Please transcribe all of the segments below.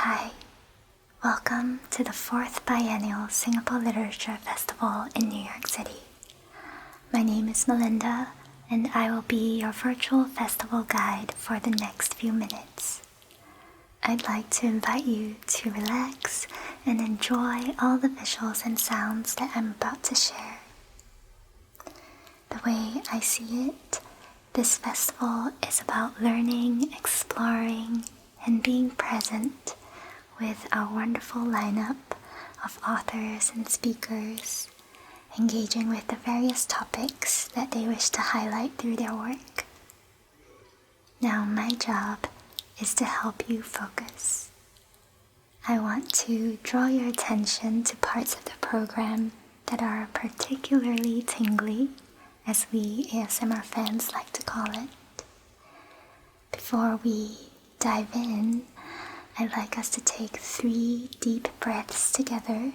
Hi, welcome to the 4th Biennial Singapore Literature Festival in New York City. My name is Melinda, and I will be your virtual festival guide for the next few minutes. I'd like to invite you to relax and enjoy all the visuals and sounds that I'm about to share. The way I see it, this festival is about learning, exploring, and being present with our wonderful lineup of authors and speakers, engaging with the various topics that they wish to highlight through their work. Now, my job is to help you focus. I want to draw your attention to parts of the program that are particularly tingly, as we ASMR fans like to call it. Before we dive in, I'd like us to take 3 deep breaths together.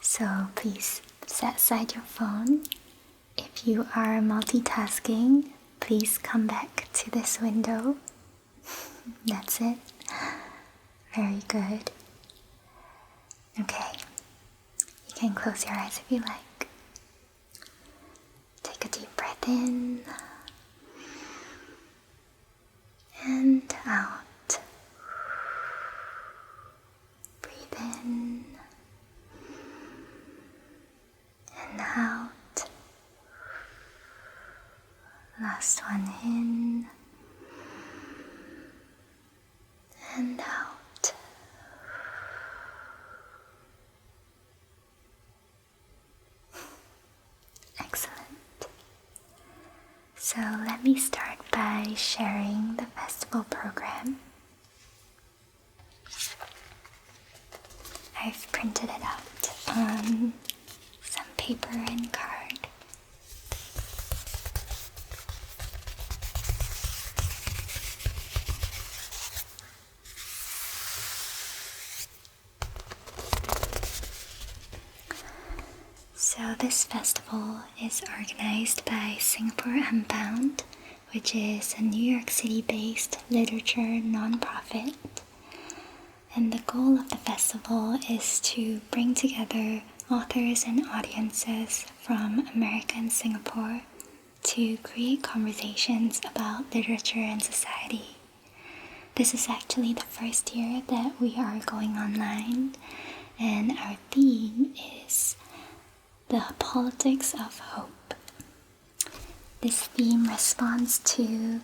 So please set aside your phone. If you are multitasking, please come back to this window. That's it. Very good. Okay, you can close your eyes if you like. Take a deep breath in and out. Breathe in and out. Last one in and out. Excellent. So let me start by sharing the festival program. I've printed it out on some paper and card. So this festival is organized by Singapore Unbound, which is a New York City-based literature nonprofit. And the goal of the festival is to bring together authors and audiences from America and Singapore to create conversations about literature and society. This is actually the first year that we are going online, and our theme is the politics of hope. This theme responds to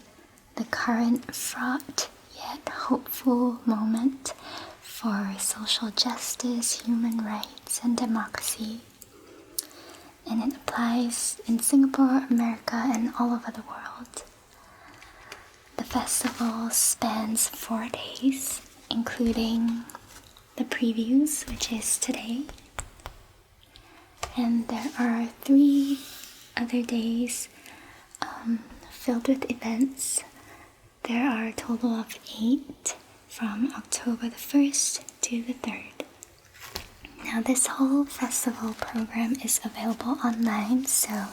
the current fraught yet hopeful moment for social justice, human rights, and democracy. And it applies in Singapore, America, and all over the world. The festival spans 4 days, including the previews, which is today. And there are 3 other days filled with events. There are a total of 8 from October the 1st to the 3rd. Now this whole festival program is available online, so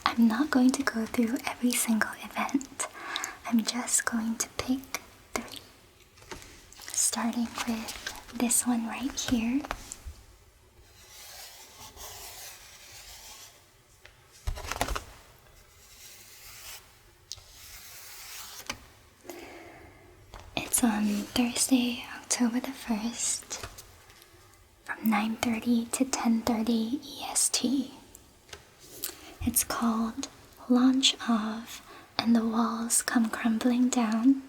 I'm not going to go through every single event. I'm just going to pick 3. Starting with this one right here. It's on Thursday, October the 1st, from 9:30 to 10:30 EST. It's called Launch of And the Walls Come Crumbling Down,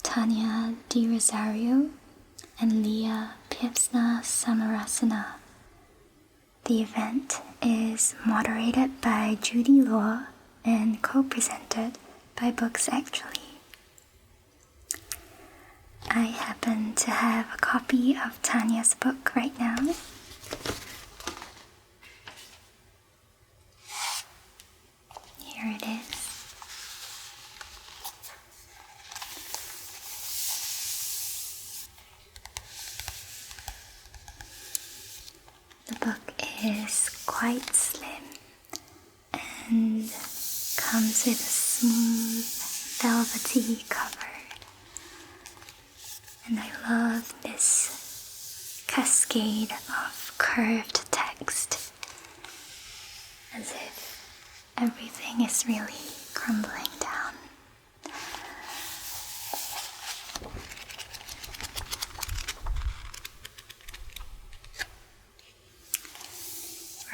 Tanya Di Rosario and Leah Pievsna Samarasana. The event is moderated by Jee Leong Koh and co-presented by Books Actually. I happen to have a copy of Tanya's book right now. Here it is. The book is quite slim and comes with a smooth, velvety cover. And I love this cascade of curved text, as if everything is really crumbling down.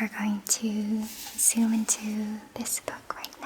We're going to zoom into this book right now.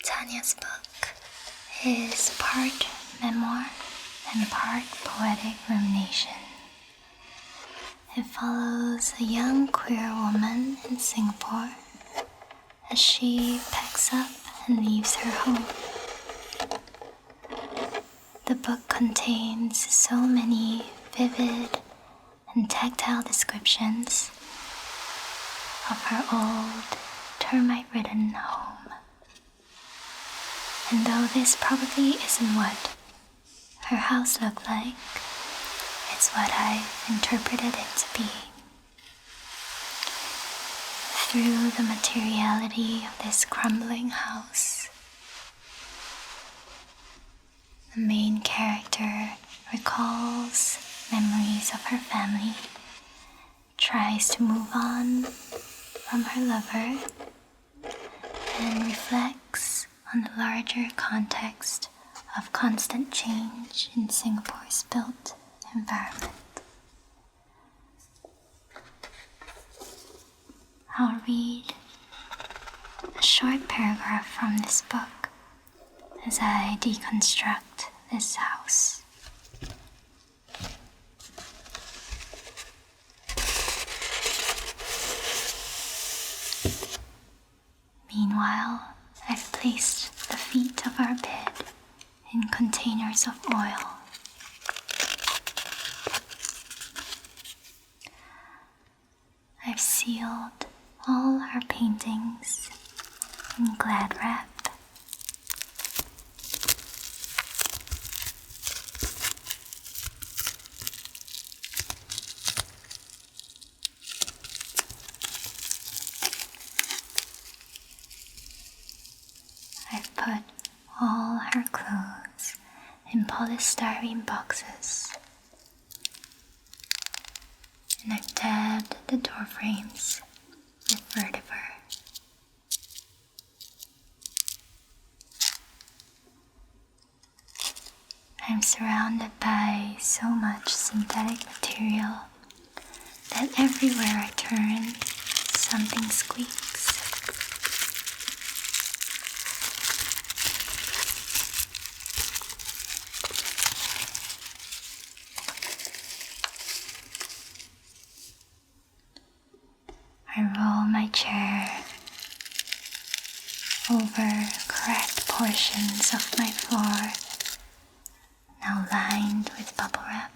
Tanya's book is part memoir and part poetic rumination. It follows a young queer woman in Singapore as she packs up and leaves her home. The book contains so many vivid and tactile descriptions of her old termite-ridden home. And though this probably isn't what her house looked like, it's what I've interpreted it to be. Through the materiality of this crumbling house, the main character recalls memories of her family, tries to move on from her lover, and reflects on the larger context of constant change in Singapore's built environment. I'll read a short paragraph from this book as I deconstruct this house. Meanwhile, I've placed the feet of our bed in containers of oil. I've sealed all our paintings in Glad wrap. I've put all her clothes in polystyrene boxes, and I've dabbed the door frames with vertiver. I'm surrounded by so much synthetic material that everywhere I turn, something squeaks. I roll my chair over cracked portions of my floor, now lined with bubble wrap.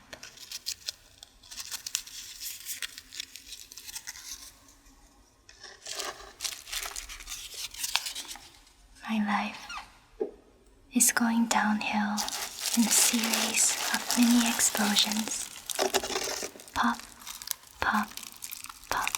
My life is going downhill in a series of mini explosions. Pop, pop, pop.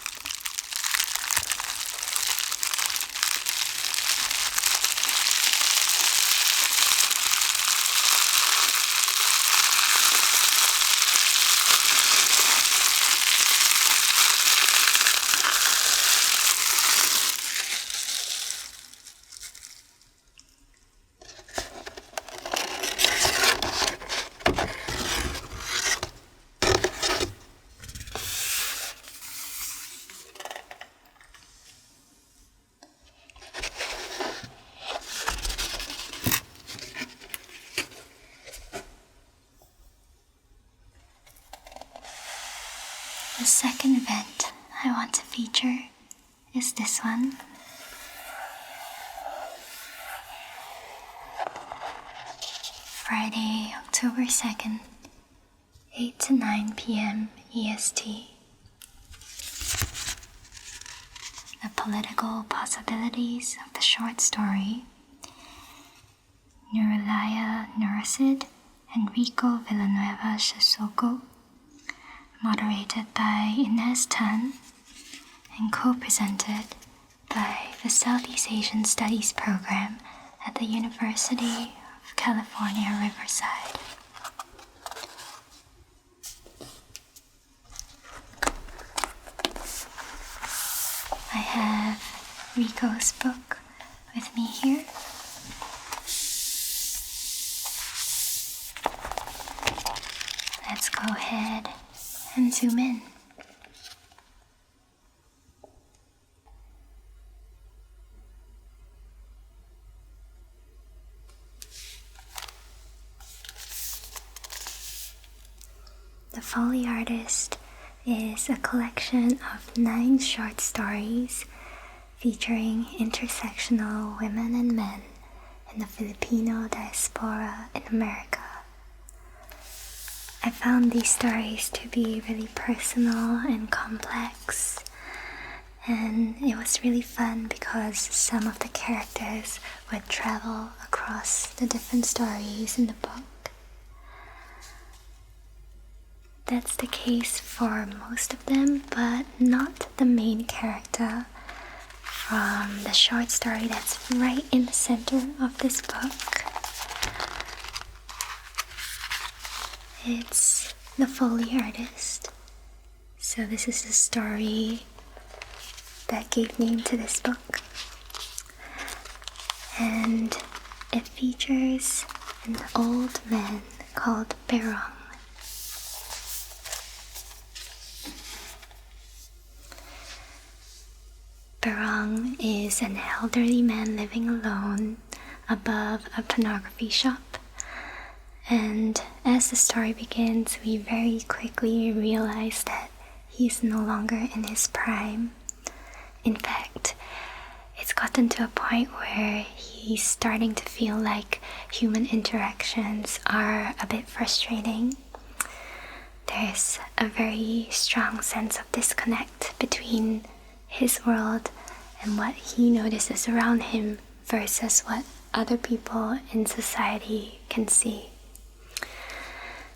The second event I want to feature is this one. Friday, October 2nd, 8 to 9 p.m. EST. political possibilities of the short story, Nurulaya Nurasid and Rico Villanueva Sissoko, moderated by Inez Tan and co-presented by the Southeast Asian Studies program at the University of California, Riverside. I have Rico's book with me here. Let's go ahead and zoom in. The Folly Artist is a collection of 9 short stories featuring intersectional women and men in the Filipino diaspora in America. I found these stories to be really personal and complex, and it was really fun because some of the characters would travel across the different stories in the book. That's the case for most of them, but not the main character from the short story that's right in the center of this book. It's The Foley Artist. So this is the story that gave name to this book. And it features an old man called Berong. Berong is an elderly man living alone above a pornography shop. And as the story begins, we very quickly realize that he's no longer in his prime. In fact, it's gotten to a point where he's starting to feel like human interactions are a bit frustrating. There's a very strong sense of disconnect between his world and what he notices around him versus what other people in society can see.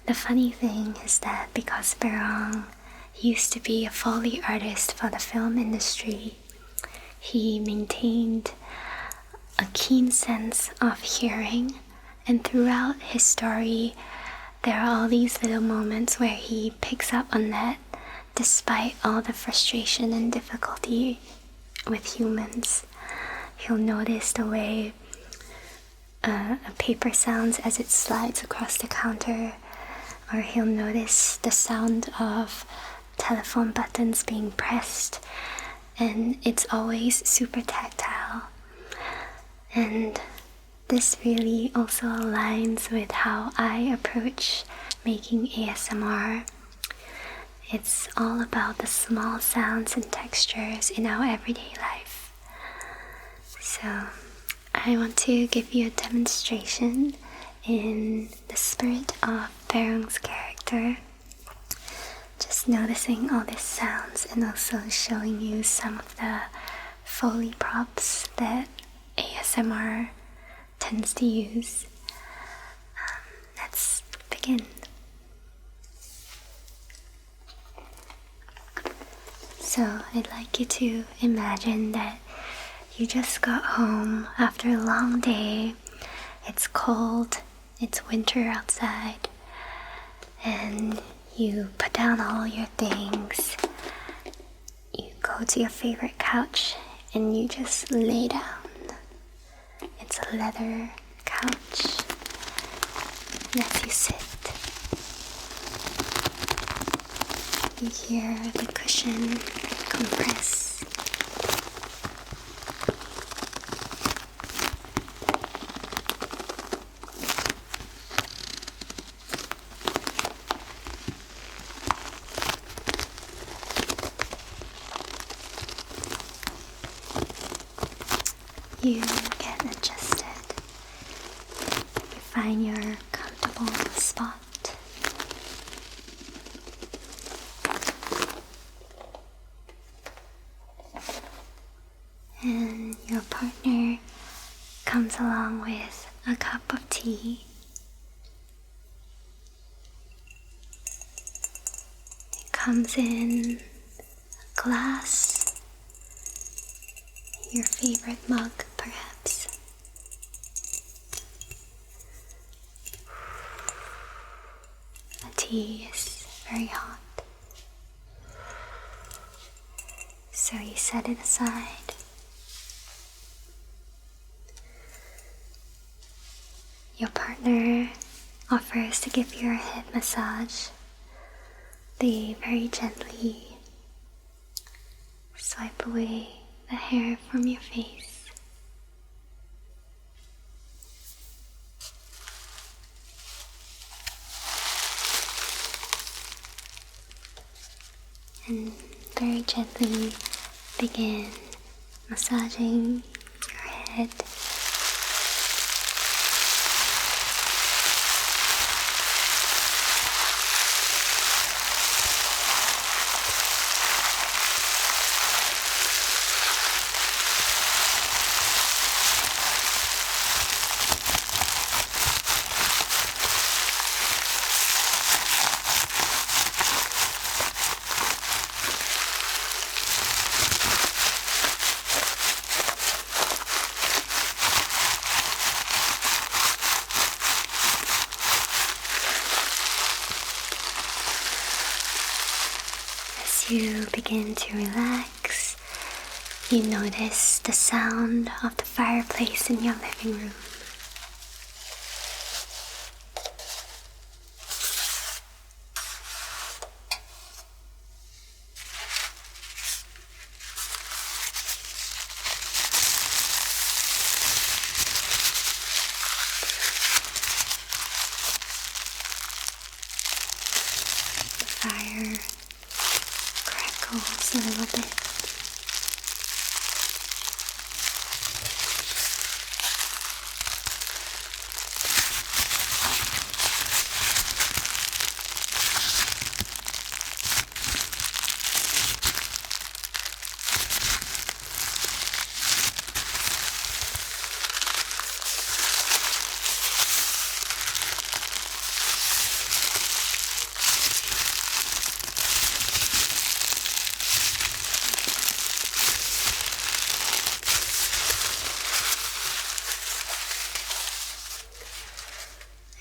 The funny thing is that because Berong used to be a Foley artist for the film industry, he maintained a keen sense of hearing, and throughout his story there are all these little moments where he picks up on that despite all the frustration and difficulty with humans. He'll notice the way a paper sounds as it slides across the counter, or he'll notice the sound of telephone buttons being pressed, and it's always super tactile. And this really also aligns with how I approach making ASMR. It's all about the small sounds and textures in our everyday life. So I want to give you a demonstration in the spirit of Berong's character, just noticing all these sounds and also showing you some of the Foley props that ASMR tends to use. Let's begin. So I'd like you to imagine that you just got home after a long day. It's cold, it's winter outside, and you put down all your things. You go to your favorite couch and you just lay down. It's a leather couch. And as you sit, you hear the cushion compress. You get adjusted. You find your comfortable spot. your partner comes along with a cup of tea. It comes in a glass, your favorite mug perhaps. The tea is very hot, so you set it aside. Your partner offers to give you a head massage. They very gently swipe away the hair from your face. And very gently begin massaging your head. As you begin to relax, you notice the sound of the fireplace in your living room. The fire crackles a little bit.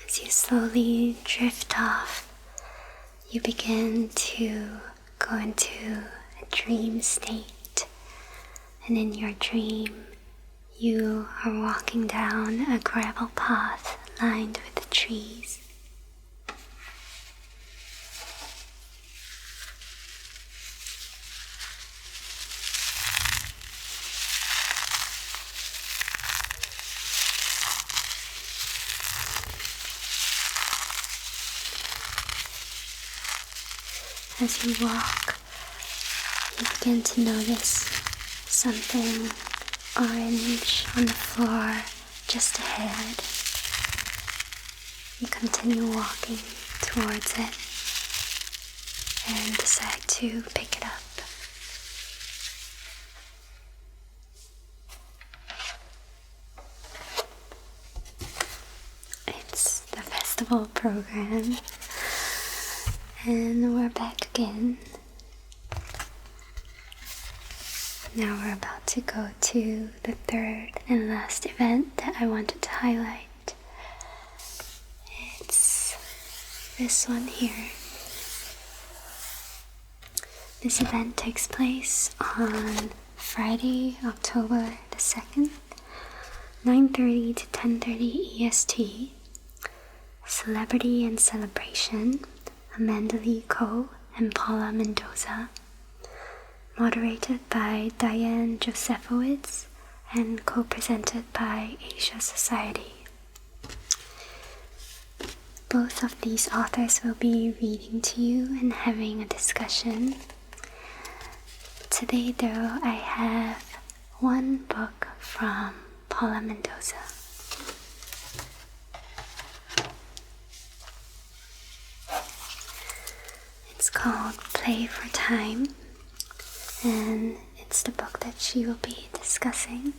As you slowly drift off, you begin to go into a dream state. And in your dream, you are walking down a gravel path lined with trees. As you walk, you begin to notice something orange on the floor just ahead. You continue walking towards it and decide to pick it up. It's the festival program. And we're back again. Now we're about to go to the third and last event that I wanted to highlight. It's this one here. This event takes place on Friday, October the 2nd, 9:30 to 10:30 EST. Celebrity and Celebration, Melinda Lauw and Paula Mendoza, moderated by Diane Josephowitz and co-presented by Asia Society. Both of these authors will be reading to you and having a discussion. Today though, I have one book from Paula Mendoza. It's called Play for Time, and it's the book that she will be discussing.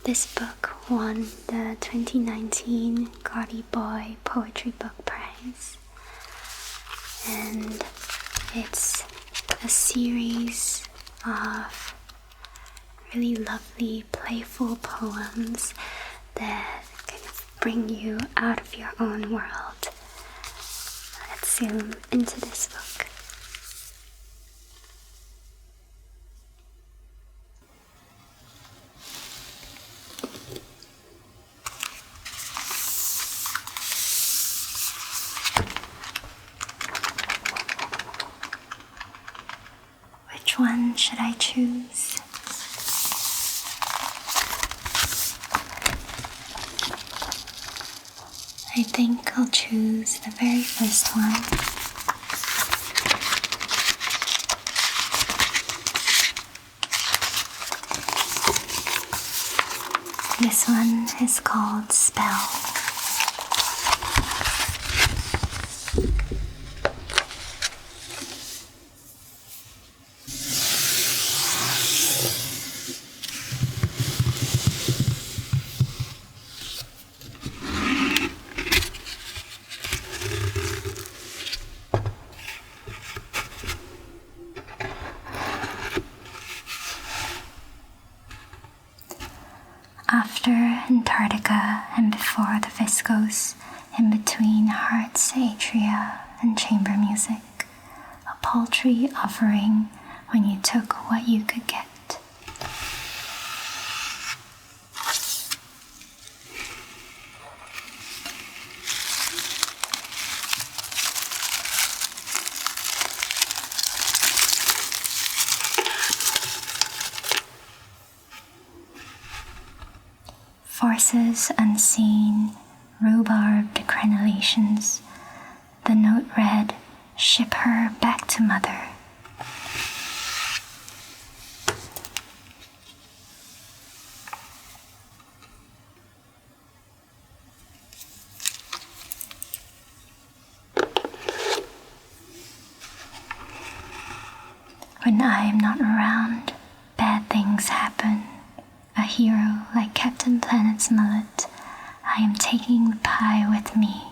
This book won the 2019 Gaudy Boy Poetry Book Prize, and it's a series of really lovely, playful poems that kind of bring you out of your own world. Let's zoom into this book. Which one should I choose? I think I'll choose the very first one. This one is called Spell. After Antarctica and before the viscose, in between heart's atria and chamber music, a paltry offering when you took what you could get. Forces unseen, rhubarbed crenellations. The note read, "Ship her back to mother." When I am not around, bad things happen. A hero like Captain Planet's mullet, I am taking the pie with me.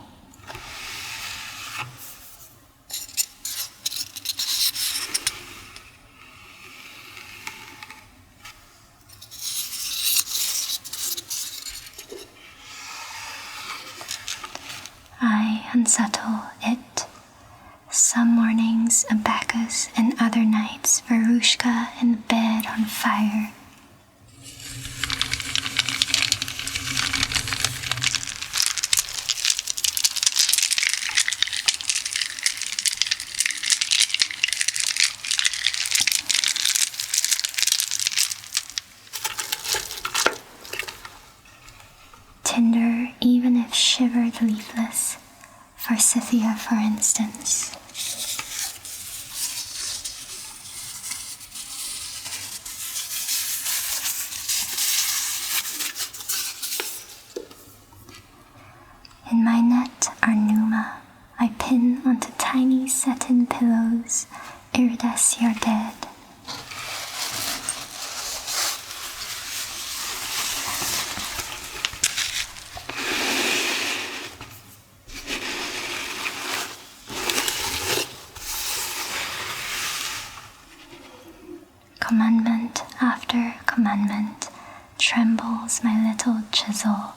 I unsettle it. Some mornings a Bacchus and other nights Verushka in the bed on fire. Tinder, even if shivered leafless, Forsythia for instance. In my net are Numa, I pin onto tiny satin pillows, Iridas you're dead. Commandment after commandment trembles my little chisel,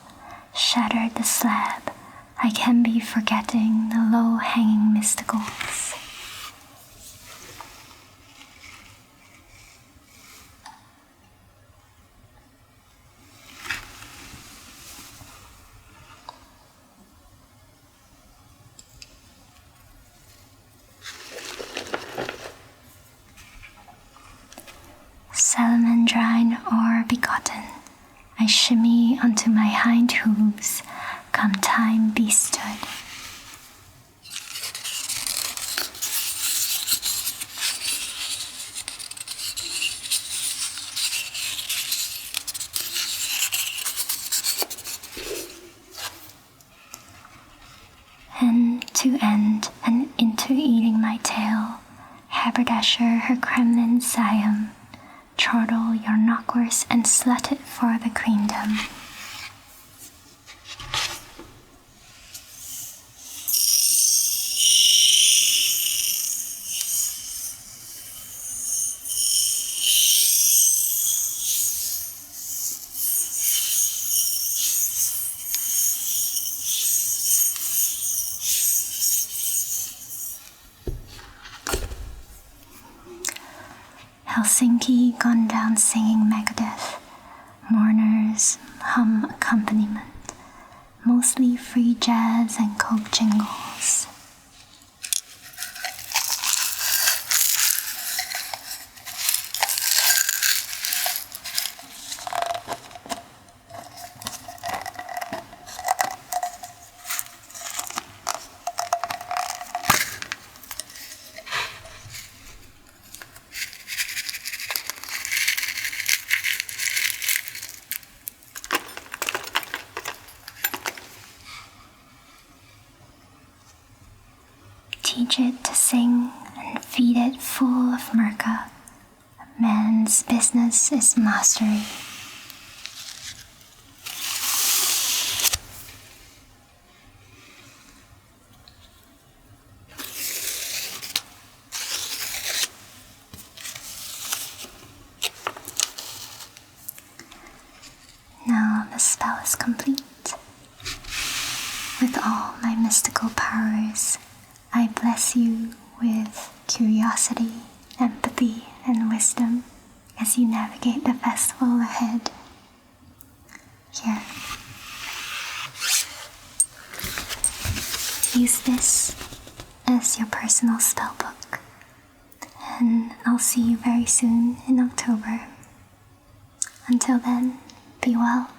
shattered the slab. I can be forgetting the low-hanging mysticals. Salamandrine or begotten, I shimmy onto my hind hooves, come time be stood. And to end and into eating my tail, haberdasher her Kremlin Siam, chortle your knockwurst and slut it for the queendom. Helsinki gone down singing Megadeth, mourners hum accompaniment, mostly free jazz and coke jingles. Teach it to sing and feed it full of mirka. Man's business is mastery. Now the spell is complete. With all my mystical powers, I bless you with curiosity, empathy, and wisdom as you navigate the festival ahead. Here. Use this as your personal spellbook, and I'll see you very soon in October. Until then, be well.